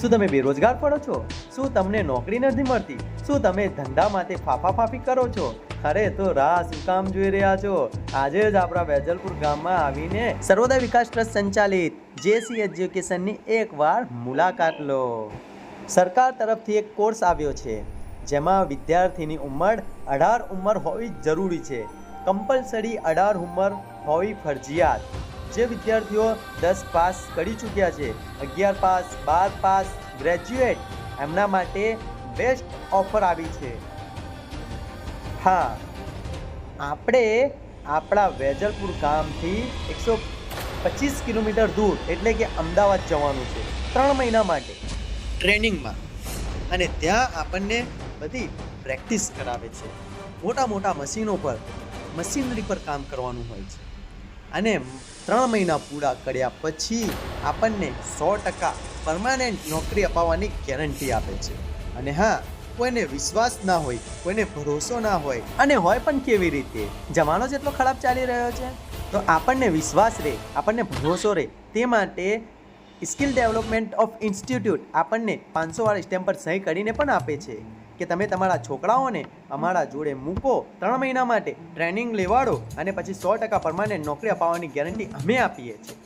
શું તમે બેરોજગાર પડો છો? શું તમને નોકરી નથી મળતી? શું તમે ધંધા માટે ફાફાફાફી કરો છો? અરે તો રાહ શું કામ જોઈ રહ્યા છો? આજે જ આપણા વેજલપુર ગામમાં આવીને સર્વોદય વિકાસ ટ્રસ્ટ સંચાલિત જેસી એજ્યુકેશનની એકવાર મુલાકાત લો. સરકાર તરફથી એક કોર્સ આવ્યો છે જેમાં વિદ્યાર્થીની ઉંમર 18 ઉંમર હોવી જરૂરી છે. કમ્પલસરી 18 ઉંમર હોવી ફરજિયાત. જે વિદ્યાર્થીઓ 10 પાસ કરી ચૂક્યા છે, 11 પાસ, 12 પાસ, ગ્રેજ્યુએટ, એમના માટે બેસ્ટ ઓફર આવી છે. હા, આપણે આપણા વેજલપુર ગામથી 125 કિલોમીટર દૂર એટલે કે અમદાવાદ જવાનું છે 3 મહિના માટે ટ્રેનિંગમાં. અને ત્યાં આપણને બધી પ્રેક્ટિસ કરાવે છે. મોટા મોટા મશીનો પર, મશીનરી પર કામ કરવાનું હોય છે. અને 3 મહિના પૂરા કર્યા પછી આપણને 100% પરમાનન્ટ નોકરી અપાવવાની ગેરંટી આપે છે. અને હા, કોઈને વિશ્વાસ ના હોય, કોઈને ભરોસો ના હોય, અને હોય પણ કેવી રીતે, જમાનો જેટલો ખરાબ ચાલી રહ્યો છે, તો આપણને વિશ્વાસ રહે, આપણને ભરોસો રહે, તે માટે સ્કિલ ડેવલપમેન્ટ ઓફ ઇન્સ્ટિટ્યૂટ આપણને 500 વાળી સ્ટેમ્પ પર સહી કરીને પણ આપે છે કે તમે તમારા છોકરાઓને અમારા જોડે મૂકો, 3 મહિના માટે ટ્રેનિંગ લેવાડો અને પછી 100% પરમાનન્ટ નોકરી અપાવવાની ગેરંટી અમે આપીએ છીએ.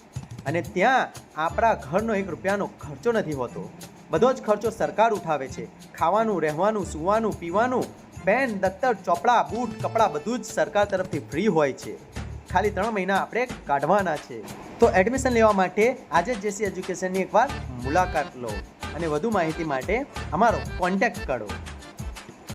અને ત્યાં આપણા ઘરનો 1 રૂપિયાનો ખર્ચો નથી હોતો. બધો જ ખર્ચો સરકાર ઉઠાવે છે. ખાવાનું, રહેવાનું, સૂવાનું, પીવાનું, પેન, દફતર, ચોપડા, બૂટ, કપડાં બધું જ સરકાર તરફથી ફ્રી હોય છે. ખાલી 3 મહિના આપણે કાઢવાના છે. તો એડમિશન લેવા માટે આજે જ જેસી એજ્યુકેશનની એકવાર મુલાકાત લો અને વધુ માહિતી માટે અમારો કોન્ટેક્ટ કરો.